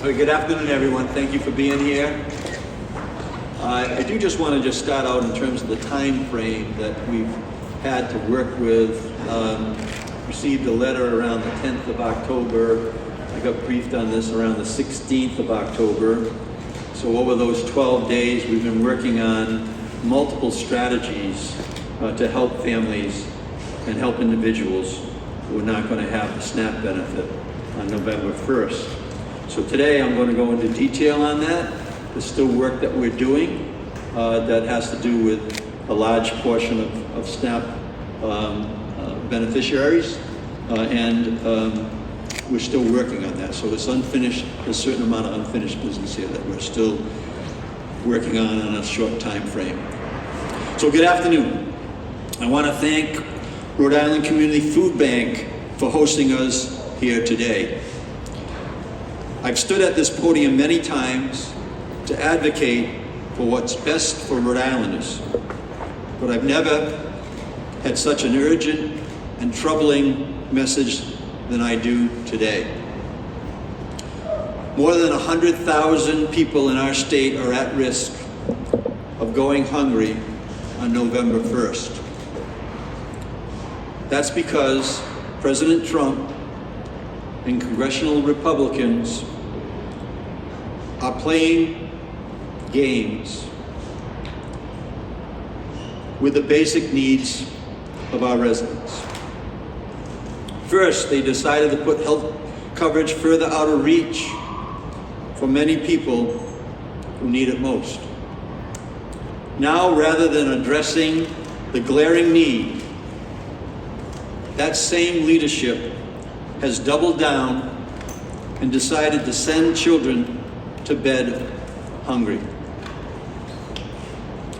Good afternoon, everyone. Thank you for being here. I do just want to start out in terms of the time frame that we've had to work with. Received a letter around the 10th of October. I got briefed on this around the 16th of October. So over those 12 days, we've been working on multiple strategies to help families and help individuals who are not going to have the SNAP benefit on November 1st. So today I'm going to go into detail on that. There's still work that we're doing that has to do with a large portion of SNAP beneficiaries, and we're still working on that. So it's unfinished, there's a certain amount of unfinished business here that we're still working on a short time frame. So good afternoon. I want to thank Rhode Island Community Food Bank for hosting us here today. I've stood at this podium many times to advocate for what's best for Rhode Islanders, but I've never had such an urgent and troubling message than I do today. More than 100,000 people in our state are at risk of going hungry on November 1st. That's because President Trump and congressional Republicans are playing games with the basic needs of our residents. First, they decided to put health coverage further out of reach for many people who need it most. Now, rather than addressing the glaring need, that same leadership has doubled down and decided to send children to bed hungry.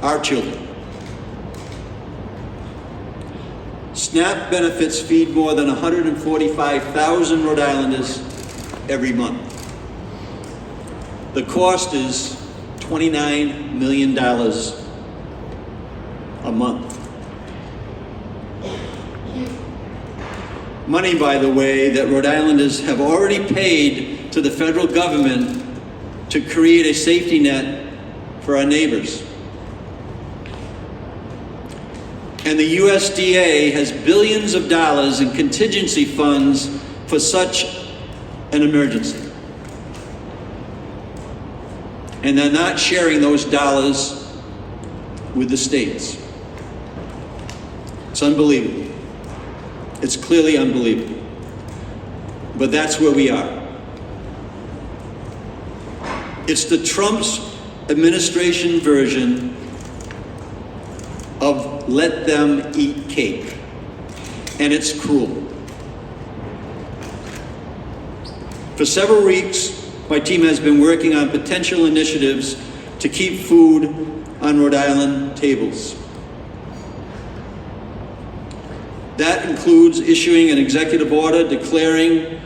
Our children. SNAP benefits feed more than 145,000 Rhode Islanders every month. The cost is $29 million a month. Money, by the way, that Rhode Islanders have already paid to the federal government to create a safety net for our neighbors. And the USDA has billions of dollars in contingency funds for such an emergency. And they're not sharing those dollars with the states. It's unbelievable. It's clearly unbelievable. But that's where we are. It's the Trump's administration version of let them eat cake. And it's cruel. For several weeks, my team has been working on potential initiatives to keep food on Rhode Island tables. That includes issuing an executive order declaring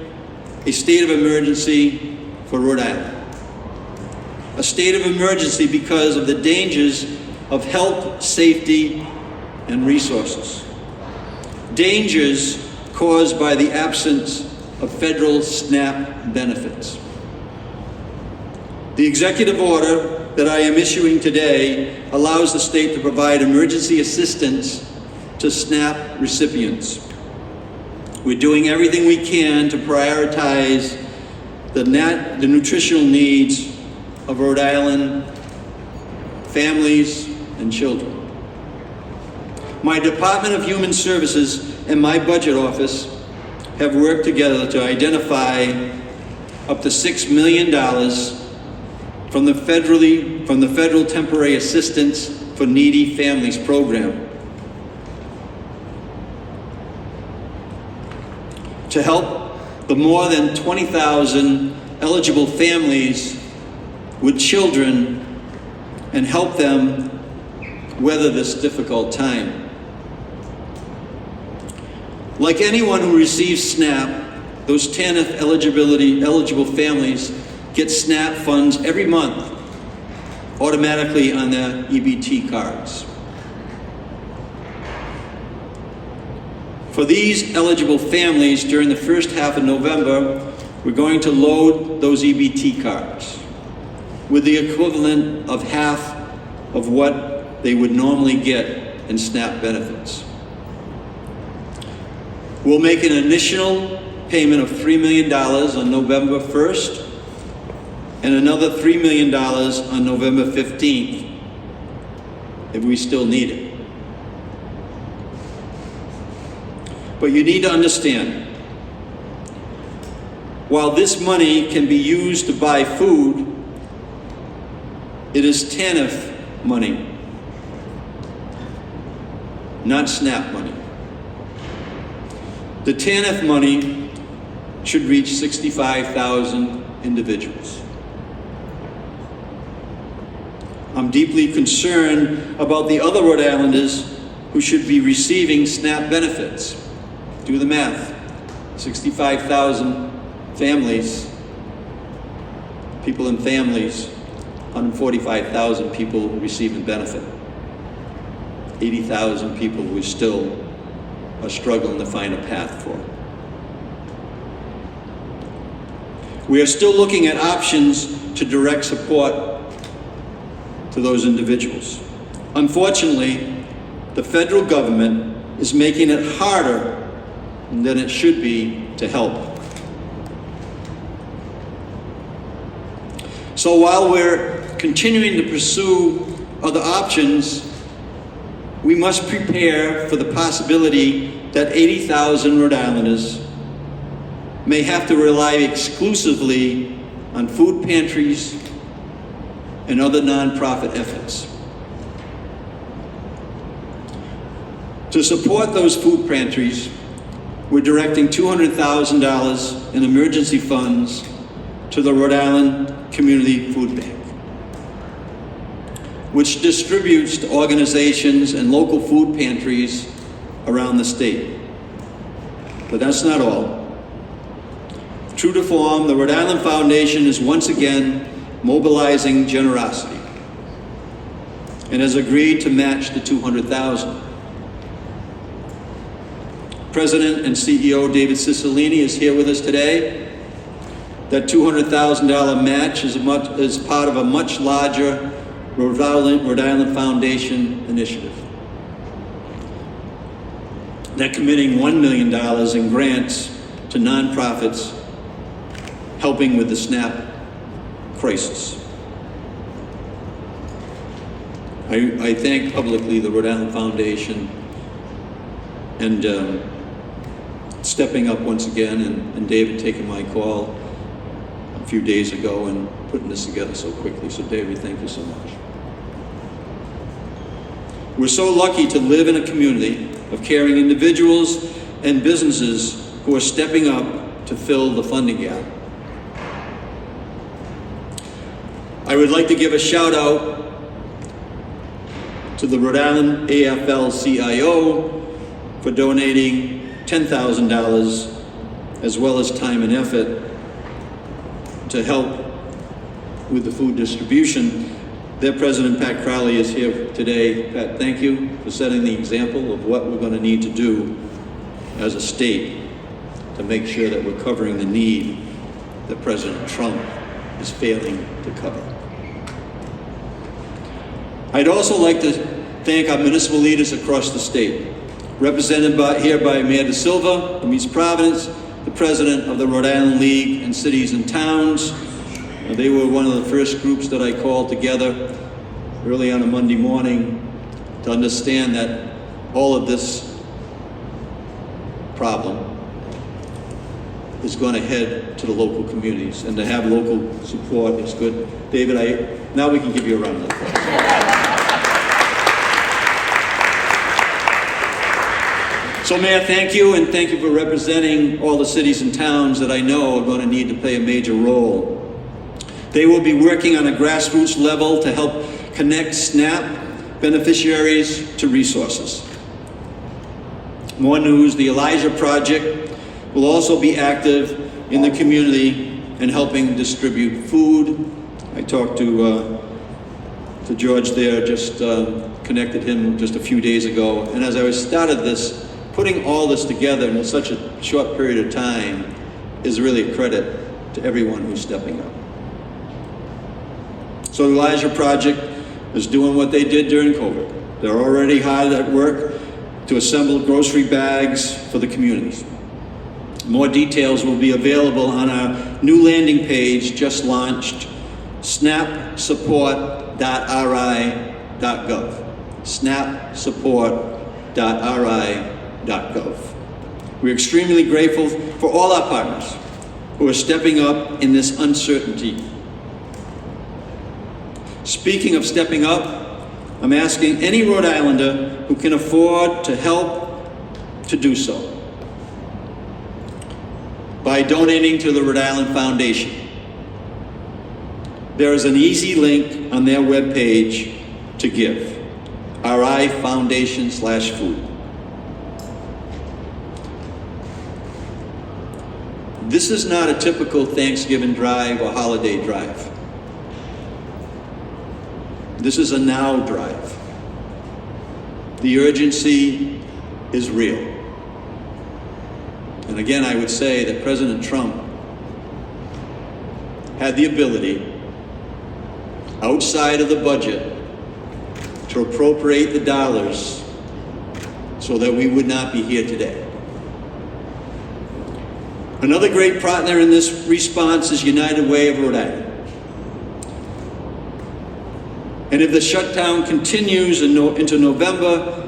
a state of emergency for Rhode Island. A state of emergency because of the dangers of health, safety, and resources. Dangers caused by the absence of federal SNAP benefits. The executive order that I am issuing today allows the state to provide emergency assistance to SNAP recipients. We're doing everything we can to prioritize the nutritional needs of Rhode Island families and children. My Department of Human Services and my budget office have worked together to identify up to $6 million from the Federal Temporary Assistance for Needy Families program to help the more than 20,000 eligible families with children and help them weather this difficult time. Like anyone who receives SNAP, those TANF eligible families get SNAP funds every month automatically on their EBT cards. For these eligible families during the first half of November, we're going to load those EBT cards with the equivalent of half of what they would normally get in SNAP benefits. We'll make an initial payment of $3 million on November 1st and another $3 million on November 15th if we still need it. But you need to understand, while this money can be used to buy food, it is TANF money, not SNAP money. The TANF money should reach 65,000 individuals. I'm deeply concerned about the other Rhode Islanders who should be receiving SNAP benefits. Do the math. 65,000 families, people in families, 145,000 people receiving benefit. 80,000 people we still are struggling to find a path for. We are still looking at options to direct support to those individuals. Unfortunately, the federal government is making it harder than it should be to help. So while we're continuing to pursue other options, we must prepare for the possibility that 80,000 Rhode Islanders may have to rely exclusively on food pantries and other nonprofit efforts. To support those food pantries, we're directing $200,000 in emergency funds to the Rhode Island Community Food Bank, which distributes to organizations and local food pantries around the state. But that's not all. True to form, the Rhode Island Foundation is once again mobilizing generosity and has agreed to match the $200,000. President and CEO David Cicilline is here with us today. That $200,000 match is part of a much larger Rhode Island Foundation initiative. They're committing $1 million in grants to nonprofits helping with the SNAP crisis. I thank publicly the Rhode Island Foundation and stepping up once again, and David taking my call a few days ago and putting this together so quickly. So David, thank you so much. We're so lucky to live in a community of caring individuals and businesses who are stepping up to fill the funding gap. I would like to give a shout out to the Rhode Island AFL-CIO for donating $10,000 as well as time and effort to help with the food distribution. Their president, Pat Crowley, is here today. Pat, thank you for setting the example of what we're going to need to do as a state to make sure that we're covering the need that President Trump is failing to cover. I'd also like to thank our municipal leaders across the state, represented here by Mayor De Silva of East Providence, the president of the Rhode Island League and Cities and Towns. They were one of the first groups that I called together early on a Monday morning to understand that all of this problem is going to head to the local communities, and to have local support is good. David, now we can give you a round of applause. So Mayor, thank you, and thank you for representing all the cities and towns that I know are going to need to play a major role. They will be working on a grassroots level to help connect SNAP beneficiaries to resources. More news, the Elijah Project will also be active in the community and helping distribute food. I talked to George there, just connected him just a few days ago, and as I started this, putting all this together in such a short period of time is really a credit to everyone who's stepping up. So the Elijah Project is doing what they did during COVID. They're already hard at work to assemble grocery bags for the communities. More details will be available on our new landing page just launched, snapsupport.ri.gov. snapsupport.ri.gov. We're extremely grateful for all our partners who are stepping up in this uncertainty. Speaking of stepping up, I'm asking any Rhode Islander who can afford to help to do so by donating to the Rhode Island Foundation. There is an easy link on their webpage to give, RI Foundation/food. This is not a typical Thanksgiving drive or holiday drive. This is a now drive. The urgency is real. And again, I would say that President Trump had the ability, outside of the budget, to appropriate the dollars so that we would not be here today. Another great partner in this response is United Way of Rhode Island. And if the shutdown continues into November,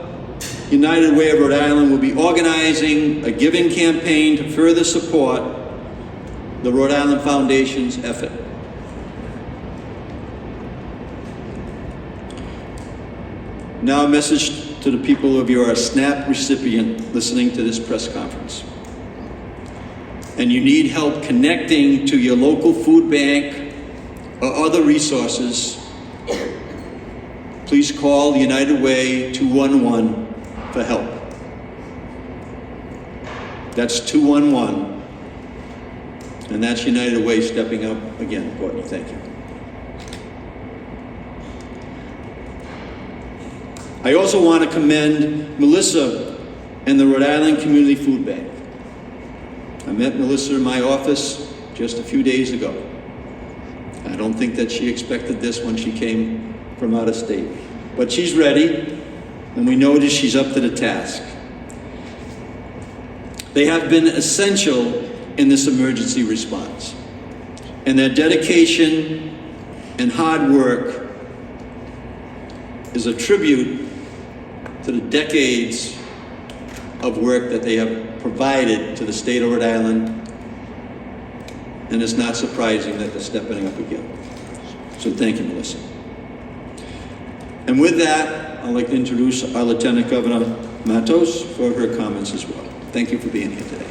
United Way of Rhode Island will be organizing a giving campaign to further support the Rhode Island Foundation's effort. Now a message to the people of your SNAP recipient listening to this press conference. And you need help connecting to your local food bank or other resources, please call United Way 211 for help. That's 211. And that's United Way stepping up again. Courtney, thank you. I also want to commend Melissa and the Rhode Island Community Food Bank. I met Melissa in my office just a few days ago. I don't think that she expected this when she came from out of state. But she's ready, and we know that she's up to the task. They have been essential in this emergency response, and their dedication and hard work is a tribute to the decades of work that they have provided to the state of Rhode Island, and it's not surprising that they're stepping up again. So thank you, Melissa. And with that, I'd like to introduce our Lieutenant Governor Matos for her comments as well. Thank you for being here today.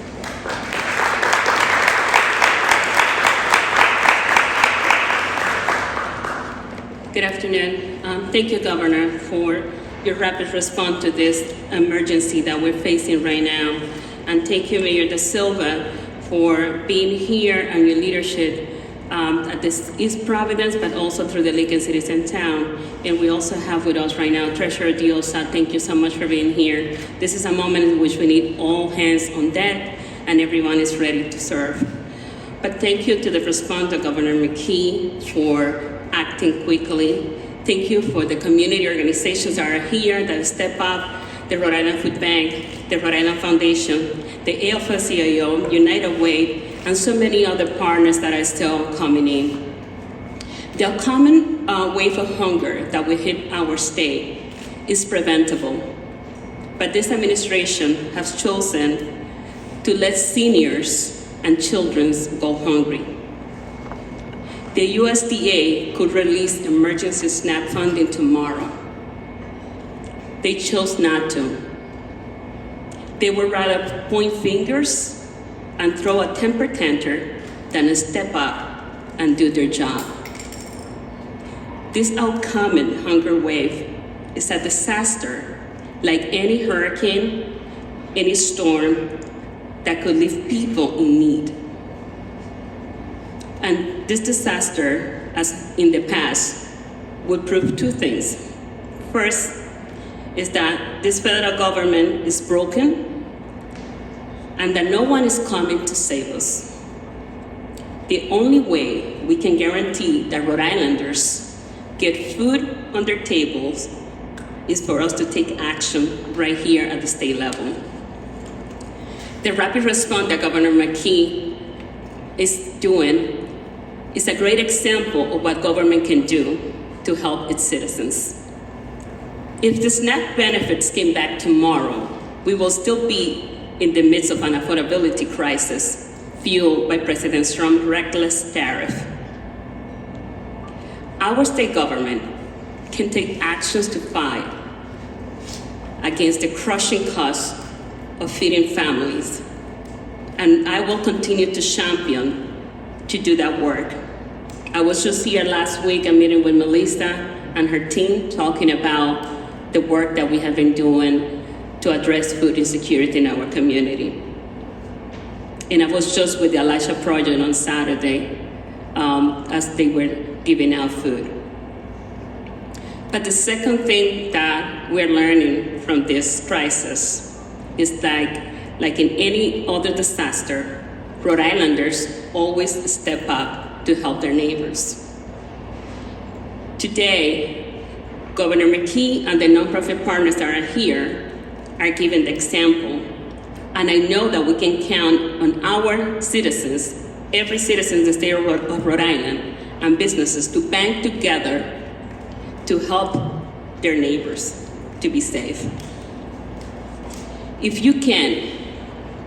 Good afternoon. Thank you, Governor, for your rapid response to this emergency that we're facing right now. And thank you, Mayor Da Silva, for being here and your leadership at this East Providence, but also through the League of Cities and Town. And we also have with us right now Treasurer Diosa. Thank you so much for being here. This is a moment in which we need all hands on deck and everyone is ready to serve. But thank you to the responder, Governor McKee, for acting quickly. Thank you for the community organizations that are here that step up, the Rhode Island Food Bank, the Rhode Island Foundation, the AFL-CIO, United Way, and so many other partners that are still coming in. The common wave of hunger that will hit our state is preventable, but this administration has chosen to let seniors and children go hungry. The USDA could release emergency SNAP funding tomorrow. They chose not to. They would rather point fingers and throw a temper tantrum than step up and do their job. This outcoming hunger wave is a disaster like any hurricane, any storm that could leave people in need. And this disaster, as in the past, would prove two things. First is that this federal government is broken and that no one is coming to save us. the only way we can guarantee that Rhode Islanders get food on their tables is for us to take action right here at the state level. The rapid response that Governor McKee is doing is a great example of what government can do to help its citizens. If the SNAP benefits came back tomorrow, we will still be in the midst of an affordability crisis fueled by President Trump's reckless tariff. Our state government can take actions to fight against the crushing cost of feeding families, and I will continue to champion to do that work. I was just here last week, a meeting with Melissa and her team talking about the work that we have been doing to address food insecurity in our community. And I was just with the Elisha Project on Saturday as they were giving out food. But the second thing that we're learning from this crisis is like in any other disaster, Rhode Islanders always step up to help their neighbors. Today, Governor McKee and the nonprofit partners that are here are giving the example. And I know that we can count on our citizens, every citizen in the state of Rhode Island, and businesses to band together to help their neighbors to be safe. If you can,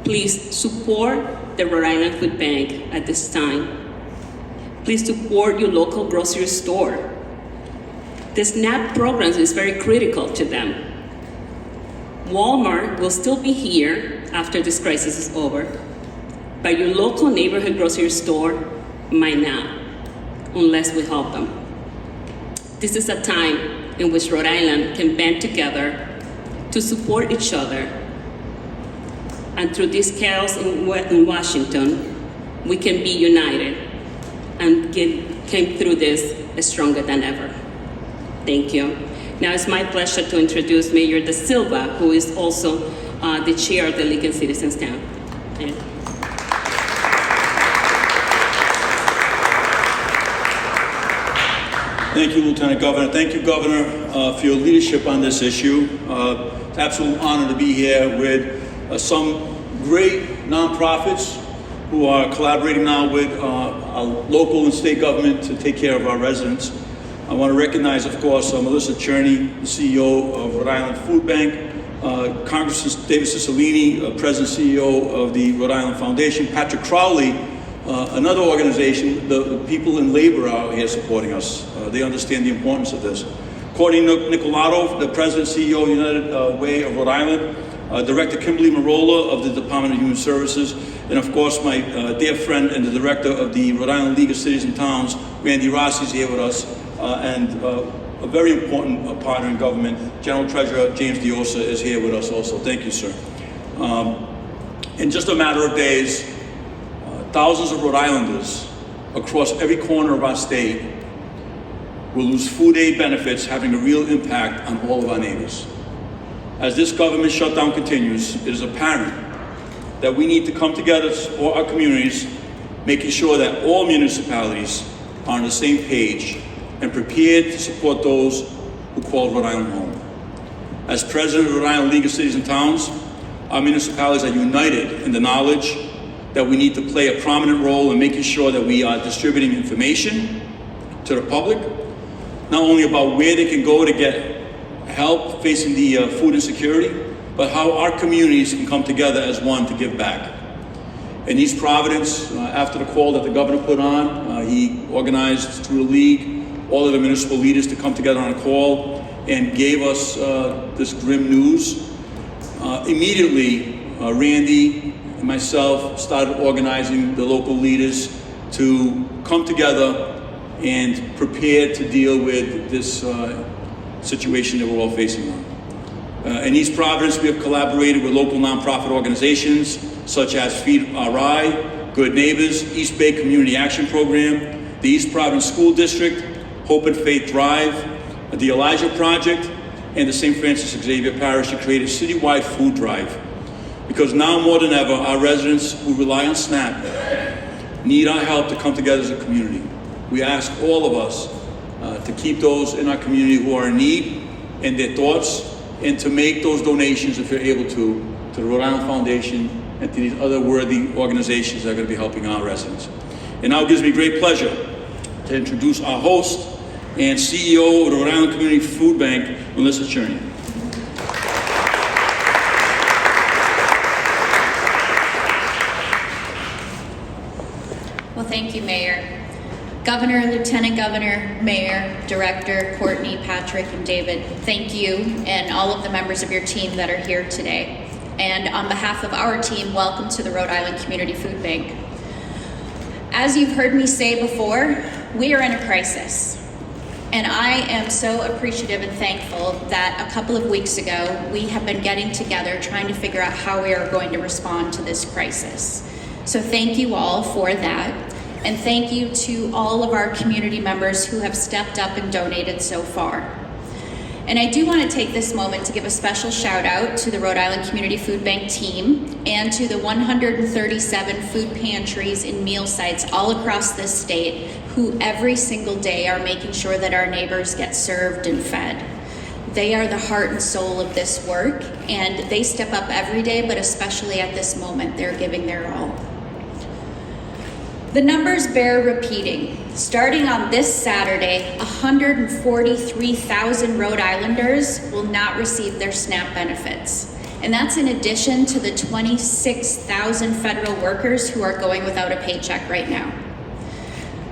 please support the Rhode Island Food Bank at this time. Please support your local grocery store. The SNAP program is very critical to them. Walmart will still be here after this crisis is over, but your local neighborhood grocery store might not, unless we help them. This is a time in which Rhode Island can band together to support each other. And through this chaos in Washington, we can be united and came through this stronger than ever. Thank you. Now it's my pleasure to introduce Mayor Da Silva, who is also the chair of the League of Citizens Town. Thank you, Lieutenant Governor. Thank you, Governor, for your leadership on this issue. It's an absolute honor to be here with some great nonprofits who are collaborating now with our local and state government to take care of our residents. I want to recognize, of course, Melissa Cherney, the CEO of Rhode Island Food Bank, Congressman David Cicilline, President and CEO of the Rhode Island Foundation, Patrick Crowley, another organization. The people in labor are out here supporting us. They understand the importance of this. Courtney Nicolato, the President and CEO of United Way of Rhode Island, Director Kimberly Marola of the Department of Human Services, and of course my dear friend and the Director of the Rhode Island League of Cities and Towns, Randy Rossi, is here with us, and a very important partner in government, General Treasurer James Diosa, is here with us also. Thank you, sir. In just a matter of days, thousands of Rhode Islanders across every corner of our state will lose food aid benefits, having a real impact on all of our neighbors. As this government shutdown continues, it is apparent that we need to come together to support our communities, making sure that all municipalities are on the same page and prepared to support those who call Rhode Island home. As President of the Rhode Island League of Cities and Towns, our municipalities are united in the knowledge that we need to play a prominent role in making sure that we are distributing information to the public, not only about where they can go to get help facing the food insecurity, but how our communities can come together as one to give back. In East Providence, after the call that the governor put on, he organized through the league all of the municipal leaders to come together on a call and gave us this grim news. Immediately, Randy and myself started organizing the local leaders to come together and prepare to deal with this situation that we're all facing now. In East Providence, we have collaborated with local nonprofit organizations such as Feed RI, Good Neighbors, East Bay Community Action Program, the East Providence School District, Hope and Faith Drive, the Elijah Project, and the St. Francis Xavier Parish to create a citywide food drive. Because now more than ever, our residents who rely on SNAP need our help to come together as a community. We ask all of us to keep those in our community who are in need in their thoughts, and to make those donations, if you're able to the Rhode Island Foundation and to these other worthy organizations that are going to be helping our residents. And now it gives me great pleasure to introduce our host and CEO of the Rhode Island Community Food Bank, Melissa Cherney. Well, thank you, Mayor. Governor, Lieutenant Governor, Mayor, Director, Courtney, Patrick, and David, thank you, and all of the members of your team that are here today. And on behalf of our team, welcome to the Rhode Island Community Food Bank. As you've heard me say before, we are in a crisis. And I am so appreciative and thankful that a couple of weeks ago, we have been getting together trying to figure out how we are going to respond to this crisis. So thank you all for that. And thank you to all of our community members who have stepped up and donated so far. And I do want to take this moment to give a special shout out to the Rhode Island Community Food Bank team and to the 137 food pantries and meal sites all across this state who every single day are making sure that our neighbors get served and fed. They are the heart and soul of this work, and they step up every day, but especially at this moment, they're giving their all. The numbers bear repeating. Starting on this Saturday, 143,000 Rhode Islanders will not receive their SNAP benefits. And that's in addition to the 26,000 federal workers who are going without a paycheck right now.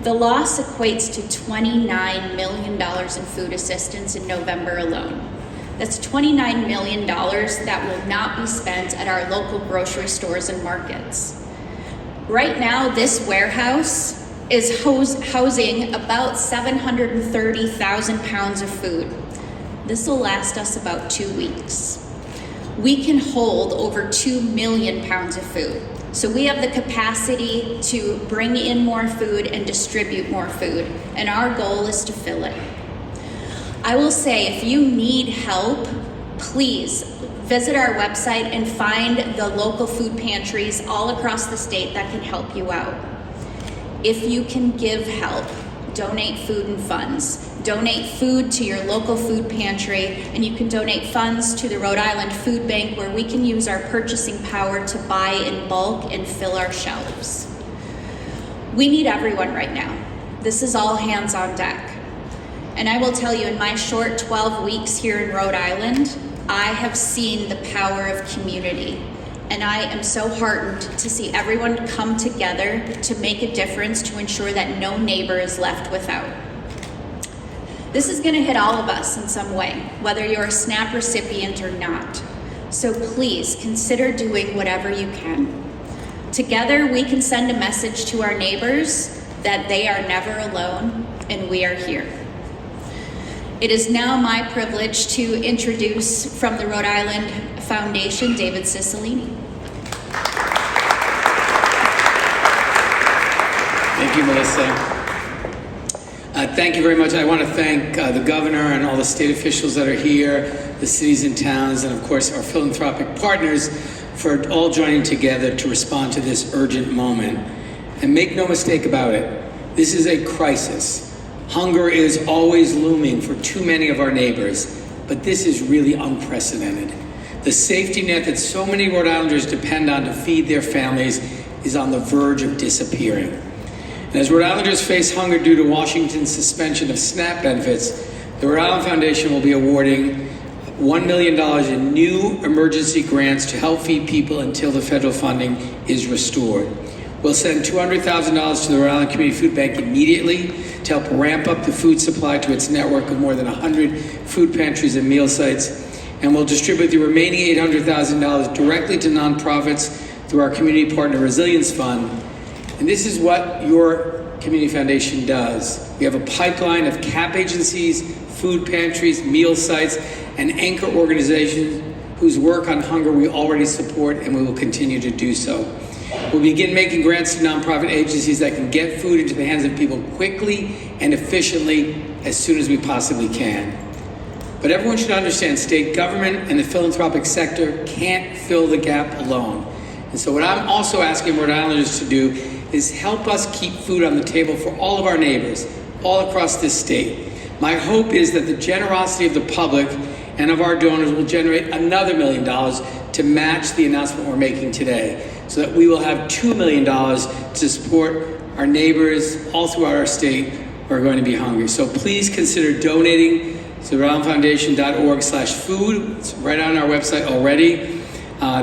The loss equates to $29 million in food assistance in November alone. That's $29 million that will not be spent at our local grocery stores and markets. Right now, this warehouse is housing about 730,000 pounds of food. This will last us about 2 weeks. We can hold over 2 million pounds of food. So we have the capacity to bring in more food and distribute more food, and our goal is to fill it. I will say, if you need help, please visit our website and find the local food pantries all across the state that can help you out. If you can give help, donate food and funds. Donate food to your local food pantry, and you can donate funds to the Rhode Island Food Bank, where we can use our purchasing power to buy in bulk and fill our shelves. We need everyone right now. This is all hands on deck. And I will tell you, in my short 12 weeks here in Rhode Island, I have seen the power of community, and I am so heartened to see everyone come together to make a difference to ensure that no neighbor is left without. This is going to hit all of us in some way, whether you're a SNAP recipient or not. So please consider doing whatever you can. Together, we can send a message to our neighbors that they are never alone, and we are here. It is now my privilege to introduce from the Rhode Island Foundation, David Cicilline. Thank you, Melissa. Thank you very much. I want to thank the governor and all the state officials that are here, the cities and towns, and of course our philanthropic partners for all joining together to respond to this urgent moment. And make no mistake about it, this is a crisis. Hunger is always looming for too many of our neighbors, but this is really unprecedented. The safety net that so many Rhode Islanders depend on to feed their families is on the verge of disappearing. And as Rhode Islanders face hunger due to Washington's suspension of SNAP benefits, the Rhode Island Foundation will be awarding $1 million in new emergency grants to help feed people until the federal funding is restored. We'll send $200,000 to the Rhode Island Community Food Bank immediately to help ramp up the food supply to its network of more than 100 food pantries and meal sites. And we'll distribute the remaining $800,000 directly to nonprofits through our Community Partner Resilience Fund. And this is what your Community Foundation does. We have a pipeline of CAP agencies, food pantries, meal sites, and anchor organizations whose work on hunger we already support, and we will continue to do so. We'll begin making grants to nonprofit agencies that can get food into the hands of people quickly and efficiently as soon as we possibly can. But everyone should understand state government and the philanthropic sector can't fill the gap alone. And so what I'm also asking Rhode Islanders to do is help us keep food on the table for all of our neighbors, all across this state. My hope is that the generosity of the public and of our donors will generate another $1 million to match the announcement we're making today, so that we will have $2 million to support our neighbors all throughout our state who are going to be hungry. So please consider donating to rhodeislandfoundation.org/food. It's right on our website already.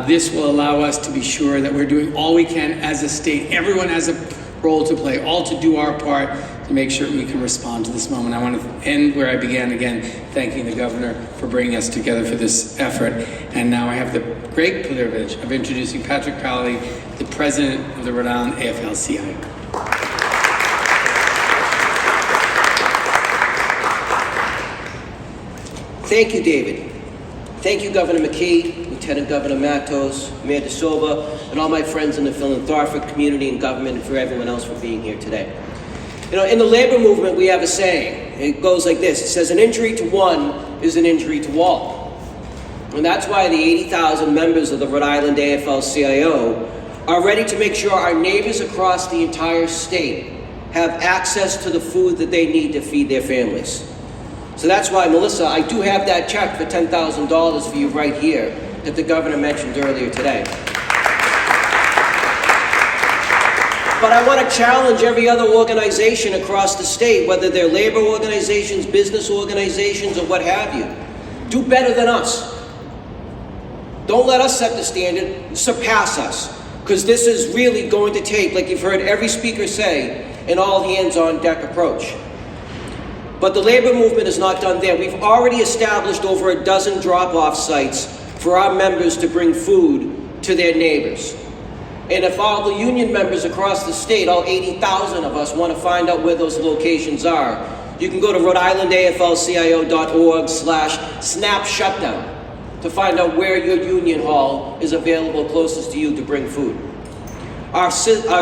This will allow us to be sure that we're doing all we can as a state. Everyone has a role to play, all to do our part to make sure we can respond to this moment. I want to end where I began again, thanking the governor for bringing us together for this effort. And now I have the great privilege of introducing Patrick Pally, the president of the Rhode Island AFL-CIO. Thank you, David. Thank you, Governor McKee, Lieutenant Governor Matos, Mayor De Silva, and all my friends in the philanthropic community and government, and for everyone else for being here today. You know, in the labor movement, we have a saying. It goes like this. It says, an injury to one is an injury to all. And that's why the 80,000 members of the Rhode Island AFL-CIO are ready to make sure our neighbors across the entire state have access to the food that they need to feed their families. So that's why, Melissa, I do have that check for $10,000 for you right here that the governor mentioned earlier today. But I want to challenge every other organization across the state, whether they're labor organizations, business organizations, or what have you. Do better than us. Don't let us set the standard, surpass us. Because this is really going to take, like you've heard every speaker say, an all-hands-on-deck approach. But the labor movement is not done there. We've already established over a dozen drop-off sites for our members to bring food to their neighbors. And if all the union members across the state, all 80,000 of us, want to find out where those locations are, you can go to rhodeislandaflcio.org/snap shutdown to find out where your union hall is available closest to you to bring food. Our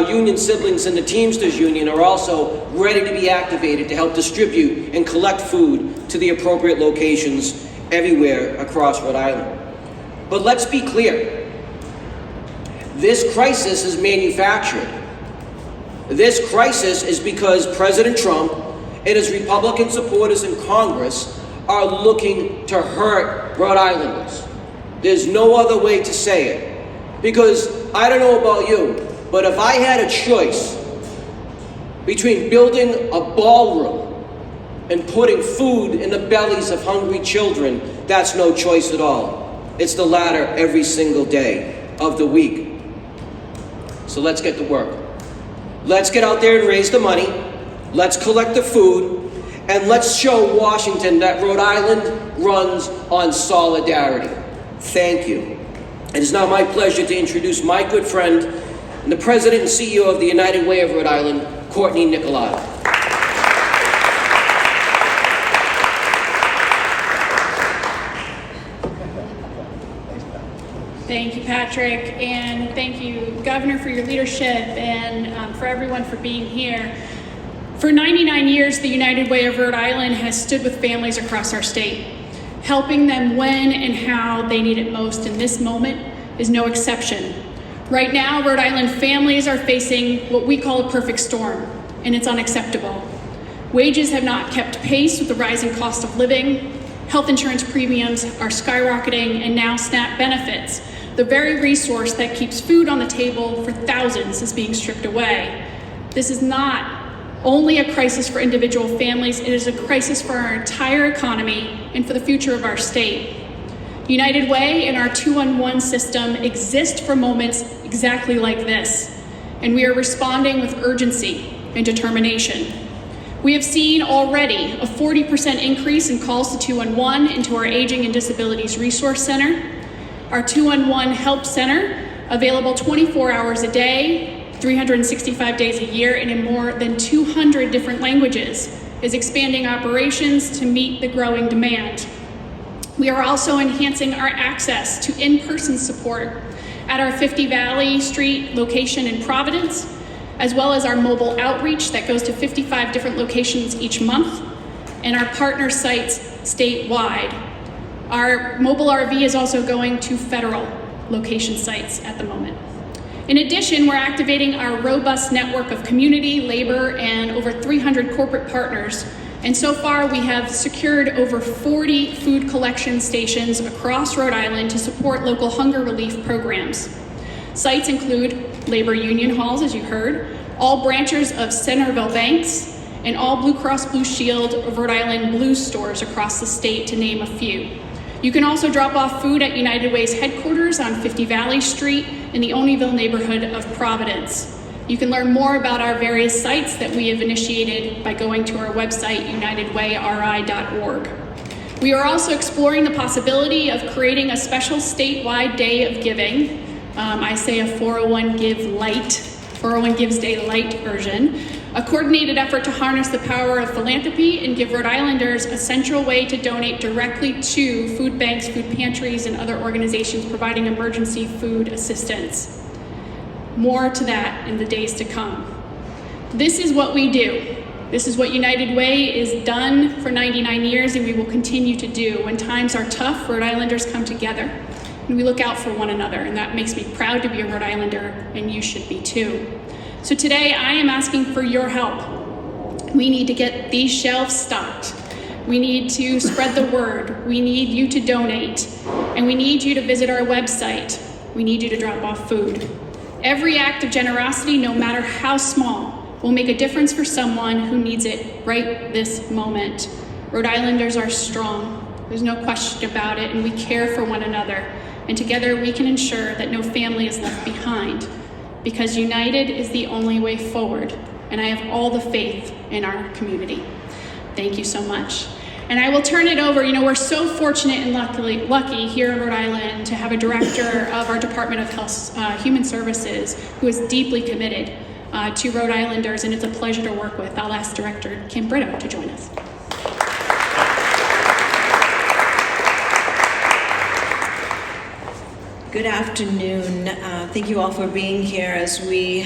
union siblings in the Teamsters Union are also ready to be activated to help distribute and collect food to the appropriate locations everywhere across Rhode Island. But let's be clear. This crisis is manufactured. This crisis is because President Trump and his Republican supporters in Congress are looking to hurt Rhode Islanders. There's no other way to say it. Because I don't know about you, but if I had a choice between building a ballroom and putting food in the bellies of hungry children, that's no choice at all. It's the latter every single day of the week. So let's get to work. Let's get out there and raise the money. Let's collect the food. And let's show Washington that Rhode Island runs on solidarity. Thank you. It is now my pleasure to introduce my good friend and the President and CEO of the United Way of Rhode Island, Courtney Nicolai. Thank you, Patrick, and thank you, Governor, for your leadership, and for everyone for being here. For 99 years, the United Way of Rhode Island has stood with families across our state, helping them when and how they need it most, and this moment is no exception. Right now, Rhode Island families are facing what we call a perfect storm, and it's unacceptable. Wages have not kept pace with the rising cost of living, health insurance premiums are skyrocketing, and now SNAP benefits, the very resource that keeps food on the table for thousands, is being stripped away. This is not only a crisis for individual families, it is a crisis for our entire economy and for the future of our state. United Way and our 2-on-1 system exist for moments exactly like this, and we are responding with urgency and determination. We have seen already a 40% increase in calls to 2-on-1 into our Aging and Disabilities Resource Center. Our 2-on-1 Help Center, available 24 hours a day, 365 days a year, and in more than 200 different languages, is expanding operations to meet the growing demand. We are also enhancing our access to in-person support at our 50 Valley Street location in Providence, as well as our mobile outreach that goes to 55 different locations each month, and our partner sites statewide. Our mobile RV is also going to federal location sites at the moment. In addition, we're activating our robust network of community, labor, and over 300 corporate partners. And so far, we have secured over 40 food collection stations across Rhode Island to support local hunger relief programs. Sites include labor union halls, as you heard, all branches of Centerville banks, and all Blue Cross Blue Shield of Rhode Island Blue stores across the state, to name a few. You can also drop off food at United Way's headquarters on 50 Valley Street in the Oneyville neighborhood of Providence. You can learn more about our various sites that we have initiated by going to our website, unitedwayri.org. We are also exploring the possibility of creating a special statewide day of giving. I say a 401 Gives Day Light version. A coordinated effort to harness the power of philanthropy and give Rhode Islanders a central way to donate directly to food banks, food pantries, and other organizations providing emergency food assistance. More to that in the days to come. This is what we do. This is what United Way is done for 99 years, and we will continue to do. When times are tough, Rhode Islanders come together, and we look out for one another, and that makes me proud to be a Rhode Islander, and you should be too. So today, I am asking for your help. We need to get these shelves stocked. We need to spread the word. We need you to donate, and we need you to visit our website. We need you to drop off food. Every act of generosity, no matter how small, will make a difference for someone who needs it right this moment. Rhode Islanders are strong. There's no question about it, and we care for one another. And together we can ensure that no family is left behind, because united is the only way forward. And I have all the faith in our community. Thank you so much. And I will turn it over. You know, we're so fortunate and lucky here in Rhode Island to have a director of our Department of Health, Human Services, who is deeply committed to Rhode Islanders, and it's a pleasure to work with. I'll ask Director Kim Brito to join us. Good afternoon. Thank you all for being here as we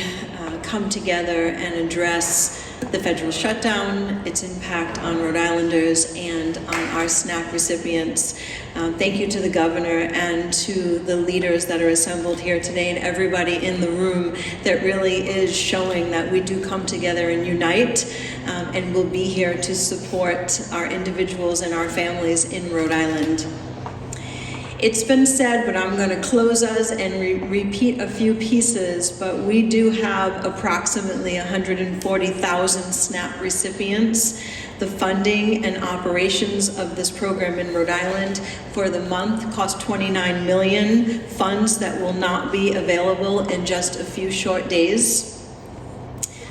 come together and address the federal shutdown, its impact on Rhode Islanders and on our SNAP recipients. Thank you to the governor and to the leaders that are assembled here today and everybody in the room that really is showing that we do come together and unite, and will be here to support our individuals and our families in Rhode Island. It's been said, but I'm going to close us and repeat a few pieces, but we do have approximately 140,000 SNAP recipients. The funding and operations of this program in Rhode Island for the month cost $29 million, funds that will not be available in just a few short days.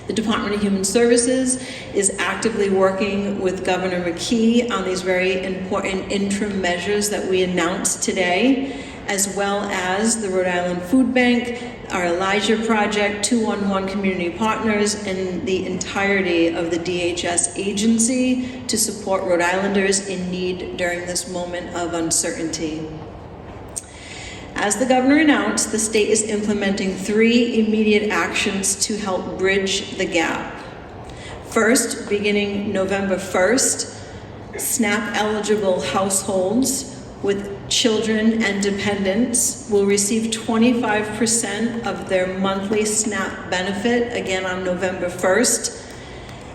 The Department of Human Services is actively working with Governor McKee on these very important interim measures that we announced today, as well as the Rhode Island Food Bank, our Elijah Project, 211 Community Partners, and the entirety of the DHS agency to support Rhode Islanders in need during this moment of uncertainty. As the governor announced, the state is implementing 3 immediate actions to help bridge the gap. First, beginning November 1st, SNAP-eligible households with children and dependents will receive 25% of their monthly SNAP benefit, again on November 1st,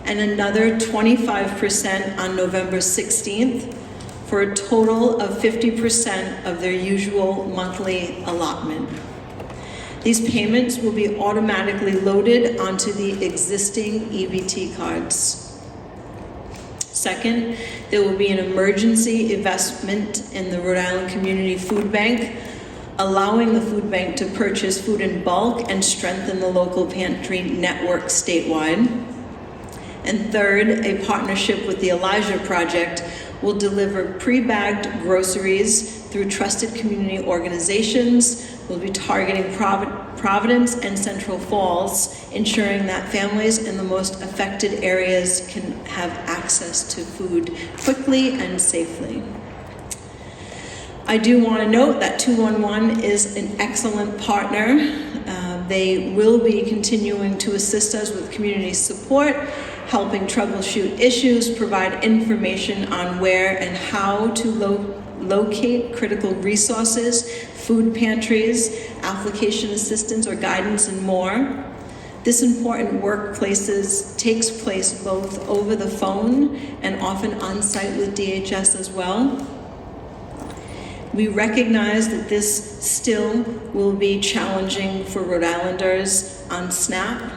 and another 25% on November 16th, for a total of 50% of their usual monthly allotment. These payments will be automatically loaded onto the existing EBT cards. Second, there will be an emergency investment in the Rhode Island Community Food Bank, allowing the food bank to purchase food in bulk and strengthen the local pantry network statewide. And third, a partnership with the Elijah Project will deliver pre-bagged groceries through trusted community organizations. We'll be targeting Providence and Central Falls, ensuring that families in the most affected areas can have access to food quickly and safely. I do want to note that 211 is an excellent partner. They will be continuing to assist us with community support, helping troubleshoot issues, provide information on where and how to locate critical resources, food pantries, application assistance or guidance, and more. This important work takes place both over the phone and often on-site with DHS as well. We recognize that this still will be challenging for Rhode Islanders on SNAP.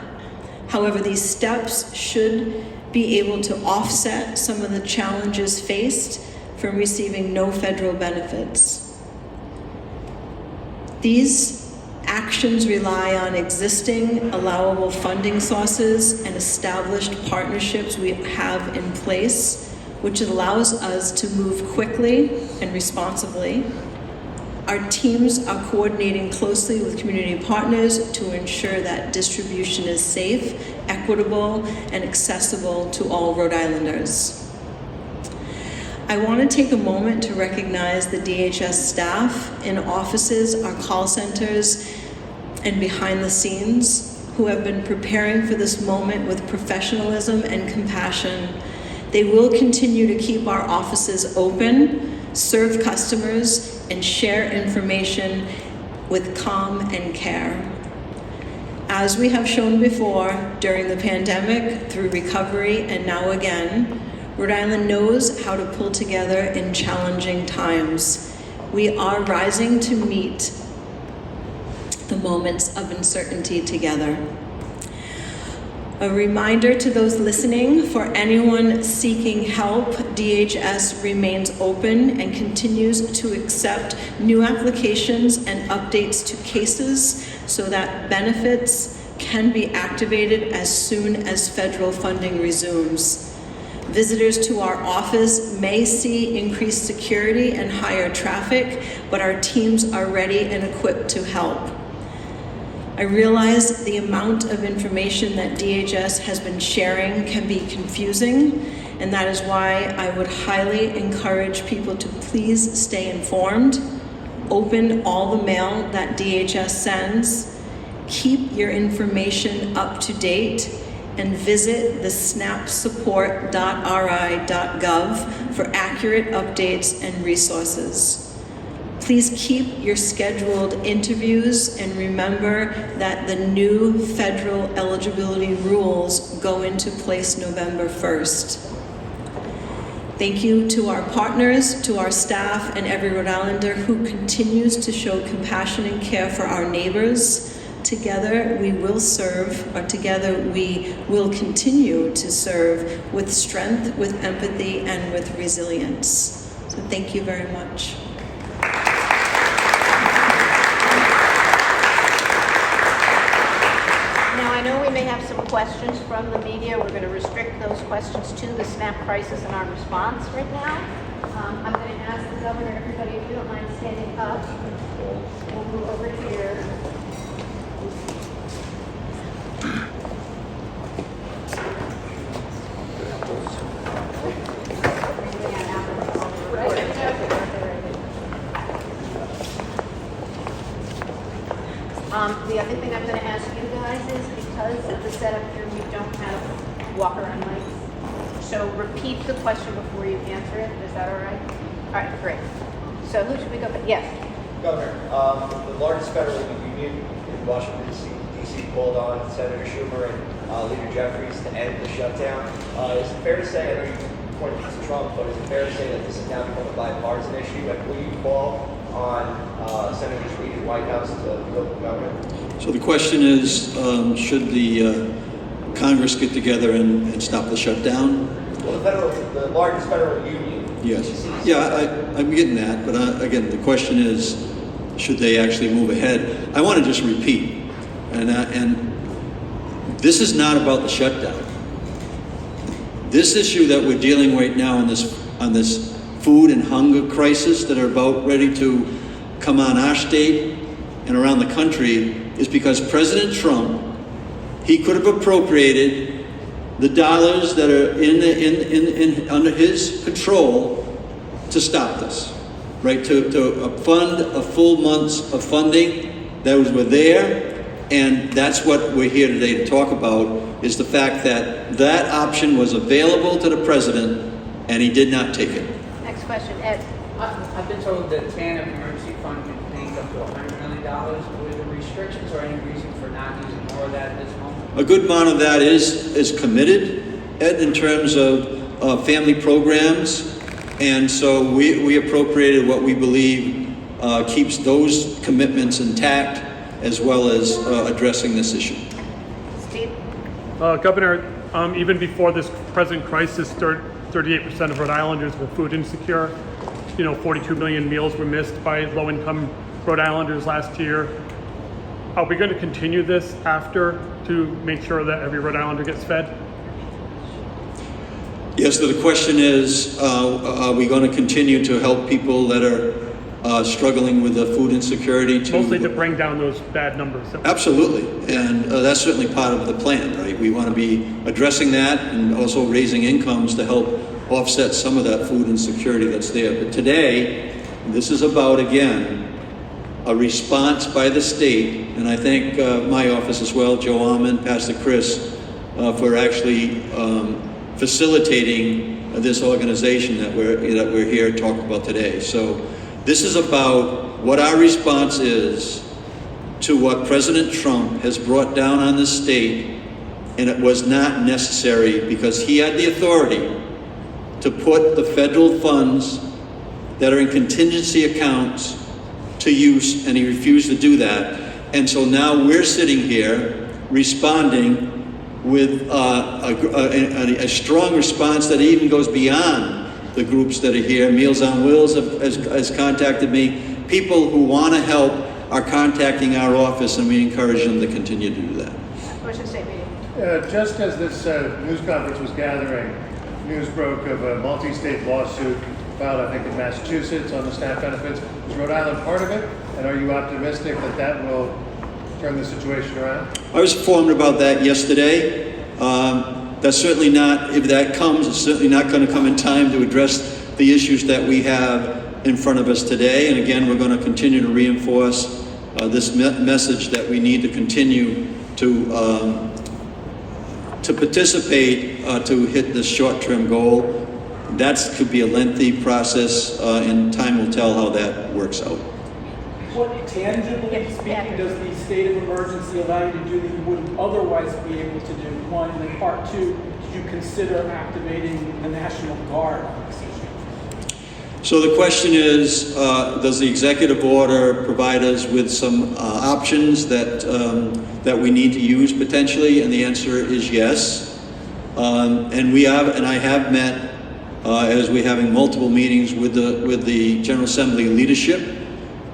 However, these steps should be able to offset some of the challenges faced from receiving no federal benefits. These actions rely on existing allowable funding sources and established partnerships we have in place, which allows us to move quickly and responsibly. Our teams are coordinating closely with community partners to ensure that distribution is safe, equitable, and accessible to all Rhode Islanders. I want to take a moment to recognize the DHS staff in offices, our call centers, and behind the scenes who have been preparing for this moment with professionalism and compassion. They will continue to keep our offices open, serve customers, and share information with calm and care. As we have shown before, during the pandemic, through recovery, and now again, Rhode Island knows how to pull together in challenging times. We are rising to meet the moments of uncertainty together. A reminder to those listening, for anyone seeking help, DHS remains open and continues to accept new applications and updates to cases so that benefits can be activated as soon as federal funding resumes. Visitors to our office may see increased security and higher traffic, but our teams are ready and equipped to help. I realize the amount of information that DHS has been sharing can be confusing, and that is why I would highly encourage people to please stay informed, open all the mail that DHS sends, keep your information up to date, and visit the snapsupport.ri.gov for accurate updates and resources. Please keep your scheduled interviews and remember that the new federal eligibility rules go into place November 1st. Thank you to our partners, to our staff, and every Rhode Islander who continues to show compassion and care for our neighbors. Together we will serve, or together we will continue to serve with strength, with empathy, and with resilience. So thank you very much. Now, I know we may have some questions from the media. We're going to restrict those questions to the SNAP crisis and our response right now. I'm going to ask the governor, everybody, if you don't mind standing up. We'll move over here. The other thing I'm going to ask you guys is, because of the setup here, we don't have walker on mics. So repeat the question before you answer it. Is that all right? All right, great. So who should we go with? Yes. Governor, the largest federal union in Washington, D.C. called on Senator Schumer and Leader Jeffries to end the shutdown. Is it fair to say, I know you pointed to Trump, but is it fair to say that this is now become a bipartisan issue? And will you call on Senators Reid and Whitehouse to go to the governor? So the question is, should the Congress get together and stop the shutdown? Well, the largest federal union. Yes. Yeah, I'm getting that, but again, the question is, should they actually move ahead? I want to just repeat, and this is not about the shutdown. This issue that we're dealing right now on this food and hunger crisis that are about ready to come on our state and around the country is because President Trump, he could have appropriated the dollars that are under his control to stop this, right? To fund a full month's of funding that were there, and that's what we're here today to talk about, is the fact that that option was available to the president, and he did not take it. Next question, Ed. I've been told that TANF emergency fund contains up to to $100 million with the restrictions, or any reason for not using more of that at this moment? A good amount of that is committed, Ed, in terms of family programs. And so we appropriated what we believe keeps those commitments intact, as well as addressing this issue. Steve? Governor, even before this present crisis, 38% of Rhode Islanders were food insecure. 42 million meals were missed by low-income Rhode Islanders last year. Are we going to continue this after to make sure that every Rhode Islander gets fed? Yes, so the question is, are we going to continue to help people that are struggling with the food insecurity? Mostly to bring down those bad numbers. Absolutely, and that's certainly part of the plan, right? We want to be addressing that and also raising incomes to help offset some of that food insecurity that's there. But today, this is about, again, a response by the state, and I thank my office as well, Joe Almond, Pastor Chris, for actually facilitating this organization that we're here to talk about today. So this is about what our response is to what President Trump has brought down on the state, and it was not necessary because he had the authority to put the federal funds that are in contingency accounts to use, and he refused to do that. And so now we're sitting here responding with a strong response that even goes beyond the groups that are here. Meals on Wheels has contacted me. People who want to help are contacting our office, and we encourage them to continue to do that. Ocean State Meeting. Just as this news conference was gathering, news broke of a multi-state lawsuit filed, I think, in Massachusetts on the SNAP benefits. Is Rhode Island part of it? And are you optimistic that that will turn the situation around? I was informed about that yesterday. That's certainly not, if that comes, it's certainly not going to come in time to address the issues that we have in front of us today. And again, we're going to continue to reinforce this message that we need to continue to participate to hit this short-term goal. That could be a lengthy process, and time will tell how that works out. What, tangibly speaking, does the state of emergency allow you to do that you wouldn't otherwise be able to do? One, and then part two, did you consider activating the National Guard on this issue? So the question is, does the executive order provide us with some options that we need to use potentially? And the answer is yes. And I have met, as we're having multiple meetings with the General Assembly leadership.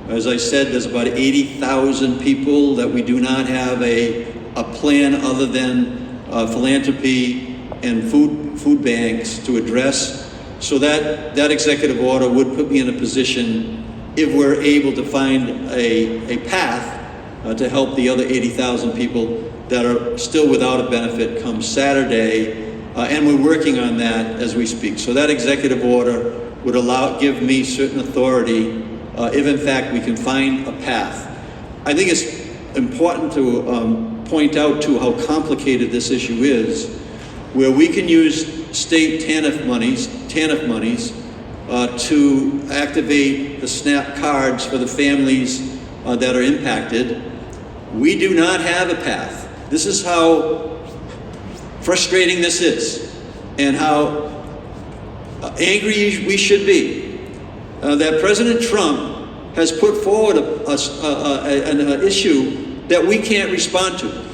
As I said, there's about 80,000 people that we do not have a plan other than philanthropy and food banks to address. So that executive order would put me in a position, if we're able to find a path to help the other 80,000 people that are still without a benefit come Saturday, and we're working on that as we speak. So that executive order would give me certain authority if in fact we can find a path. I think it's important to point out too how complicated this issue is, where we can use state TANF monies to activate the SNAP cards for the families that are impacted. We do not have a path. This is how frustrating this is, and how angry we should be that President Trump has put forward an issue that we can't respond to.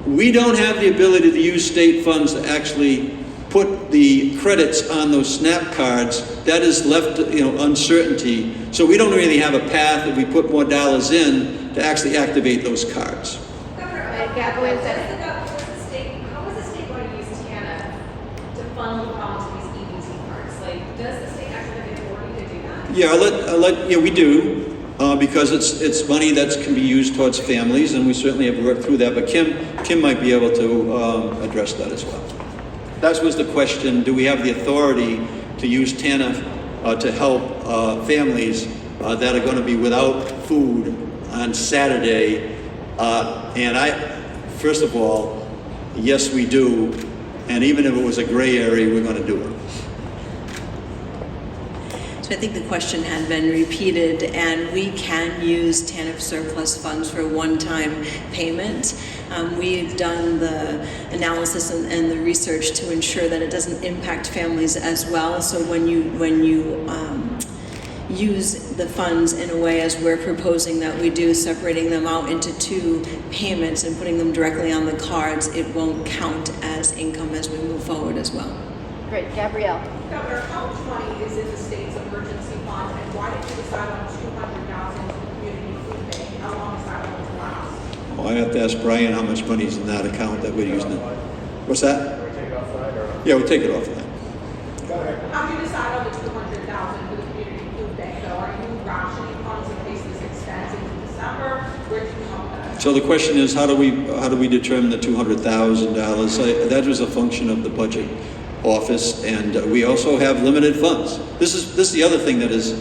We don't have the ability to use state funds to actually put the credits on those SNAP cards. That is left, uncertainty. So we don't really have a path if we put more dollars in to actually activate those cards. How was the state going to use TANF to funnel funds to these EBT cards? Like, does the state actually have the authority to do that? Yeah, we do, because it's money that can be used towards families, and we certainly have worked through that. But Kim might be able to address that as well. That was the question: do we have the authority to use TANF to help families that are going to be without food on Saturday? First of all, yes, we do. And even if it was a gray area, we're going to do it. So I think the question had been repeated, and we can use TANF surplus funds for a one-time payment. We've done the analysis and the research to ensure that it doesn't impact families as well. So when you use the funds in a way as we're proposing that we do, separating them out into two payments and putting them directly on the cards, it won't count as income as we move forward as well. Great, Gabrielle. Governor, how much money is in the state's emergency fund, and why did you decide on $200,000 for community food bank? How long is that going to last? Well, I have to ask Brian how much money is in that account that we're using. What's that? Can we take it off tonight, or? Yeah, we'll take it off of that. How do you decide on the $200,000 for the community food bank, though? Are you rationing funds in case this extends into December? Where do you come with that? So the question is, how do we determine the $200,000? That was a function of the budget office, and we also have limited funds. This is the other thing that is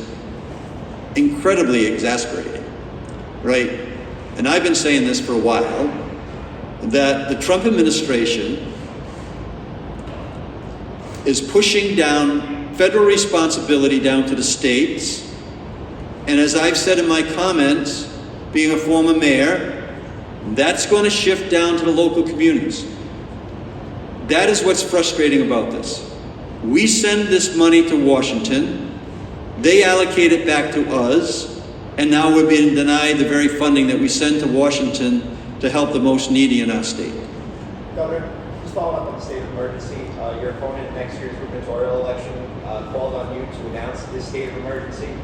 incredibly exasperating, right? And I've been saying this for a while, that the Trump administration is pushing down federal responsibility down to the states. And as I've said in my comments, being a former mayor, that's going to shift down to the local communities. That is what's frustrating about this. We send this money to Washington, they allocate it back to us, and now we're being denied the very funding that we send to Washington to help the most needy in our state. Governor, just following up on the state of emergency, your opponent in next year's gubernatorial election called on you to announce this state of emergency.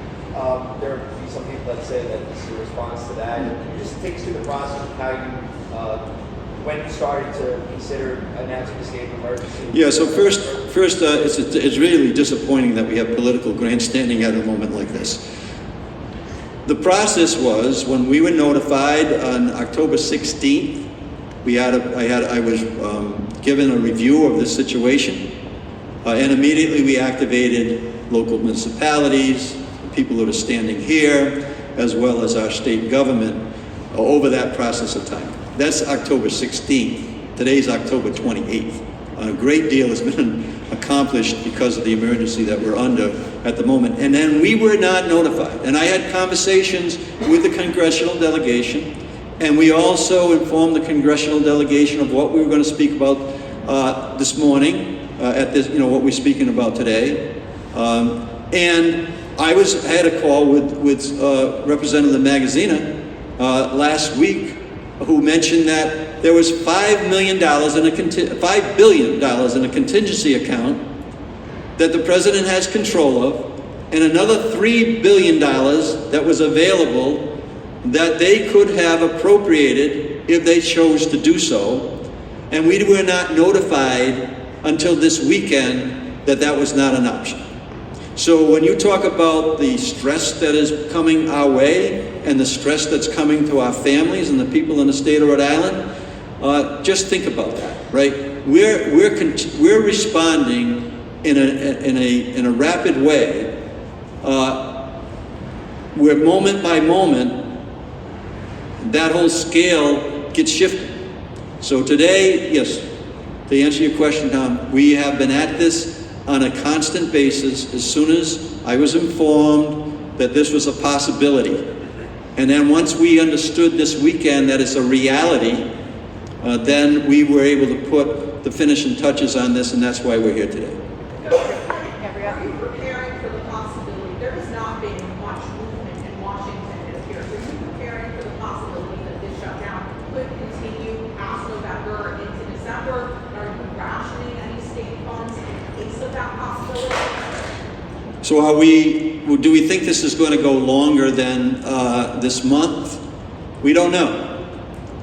There will be some people that say that this is a response to that. Can you just take us through the process of how you, when you started to consider announcing the state of emergency? Yeah, so first, it's really disappointing that we have political grandstanding at a moment like this. The process was, when we were notified on October 16th, I was given a review of the situation, and immediately we activated local municipalities, people that are standing here, as well as our state government over that process of time. That's October 16th. Today's October 28th. A great deal has been accomplished because of the emergency that we're under at the moment. And then we were not notified. And I had conversations with the congressional delegation, and we also informed the congressional delegation of what we were going to speak about this morning, at this, what we're speaking about today. And I had a call with Representative Magazina last week, who mentioned that there was $5 billion in a contingency account that the president has control of, and another $3 billion that was available that they could have appropriated if they chose to do so. And we were not notified until this weekend that that was not an option. So when you talk about the stress that is coming our way and the stress that's coming to our families and the people in the state of Rhode Island, just think about that, right? We're responding in a rapid way, where moment by moment that whole scale gets shifted. So today, yes, to answer your question, Tom, we have been at this on a constant basis as soon as I was informed that this was a possibility. And then once we understood this weekend that it's a reality, then we were able to put the finishing touches on this, and that's why we're here today. Are you preparing for the possibility? There has not been much movement in Washington, it appears. Are you preparing for the possibility that this shutdown could continue past November into December? Are you rationing any state funds in case of that possibility? So do we think this is going to go longer than this month? We don't know.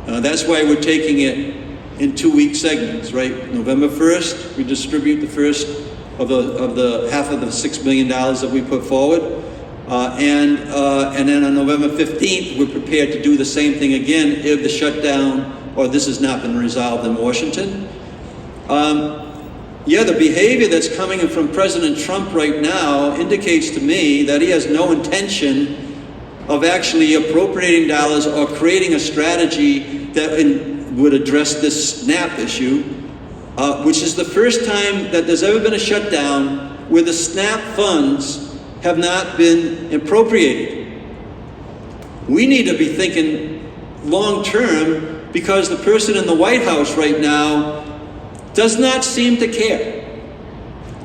That's why we're taking it in 2-week segments, right? November 1st, we distribute the first of the half of the $6 million that we put forward. And then on November 15th, we're prepared to do the same thing again if the shutdown or this has not been resolved in Washington. The behavior that's coming from President Trump right now indicates to me that he has no intention of actually appropriating dollars or creating a strategy that would address this SNAP issue, which is the first time that there's ever been a shutdown where the SNAP funds have not been appropriated. We need to be thinking long-term, because the person in the White House right now does not seem to care.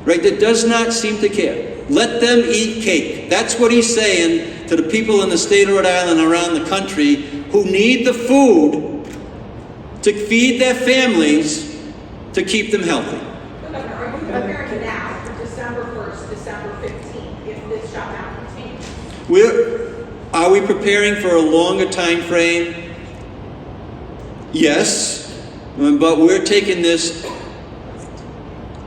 Right? That does not seem to care. Let them eat cake. That's what he's saying to the people in the state of Rhode Island and around the country who need the food to feed their families to keep them healthy. Are you preparing now for December 1st, December 15th, if this shutdown continues? Are we preparing for a longer time frame? Yes, but we're taking this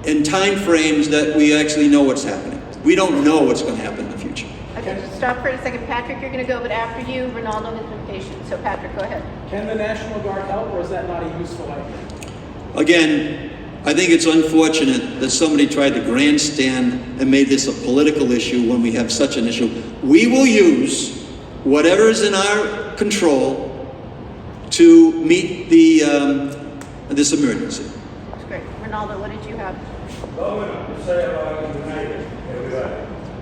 in time frames that we actually know what's happening. We don't know what's going to happen in the future. Okay, just stop for a second. Patrick, you're going to go, but after you, Ronaldo has been patient. So Patrick, go ahead. Can the National Guard help, or is that not a useful idea? Again, I think it's unfortunate that somebody tried to grandstand and made this a political issue when we have such an issue. We will use whatever is in our control to meet this emergency. That's great. Ronaldo, what did you have? Governor, you say about United, everybody.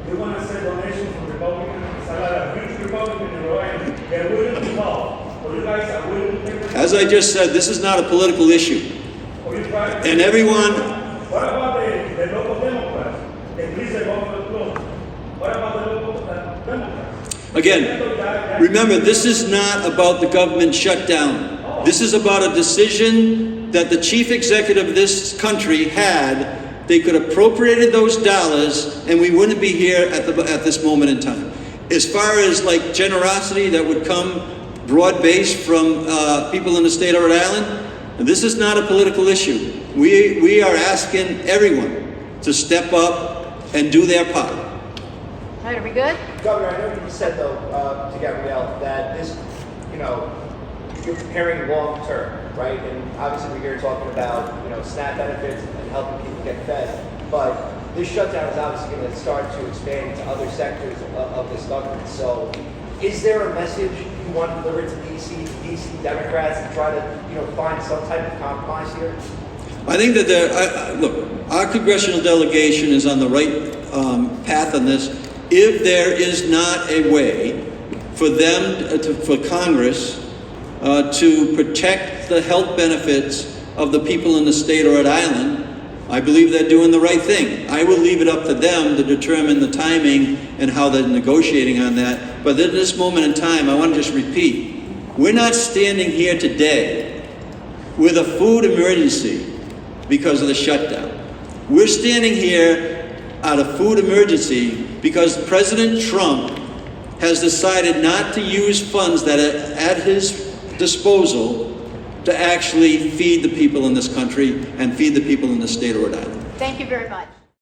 You want to say donation from Republicans? I got a huge Republican in Rhode Island. They're willing to help. So you guys are willing to take it? As I just said, this is not a political issue. And everyone... What about the local Democrats? At least they vote for the close. What about the local Democrats? Again, remember, this is not about the government shutdown. This is about a decision that the chief executive of this country had. They could have appropriated those dollars and we wouldn't be here at this moment in time. As far as like generosity that would come broad-based from people in the state of Rhode Island, this is not a political issue. We are asking everyone to step up and do their part. All right, are we good? Governor, I know you said, though, to Gabrielle, that this, you're preparing long term, right? And obviously we're here talking about, SNAP benefits and helping people get fed. But this shutdown is obviously going to start to expand into other sectors of this government. So is there a message you want to deliver to DC Democrats and try to, find some type of compromise here? I think that look, our congressional delegation is on the right path on this. If there is not a way for them, for Congress, to protect the health benefits of the people in the state of Rhode Island, I believe they're doing the right thing. I will leave it up to them to determine the timing and how they're negotiating on that. But at this moment in time, I want to just repeat, we're not standing here today with a food emergency because of the shutdown. We're standing here out of food emergency because President Trump has decided not to use funds that are at his disposal to actually feed the people in this country and feed the people in the state of Rhode Island. Thank you very much.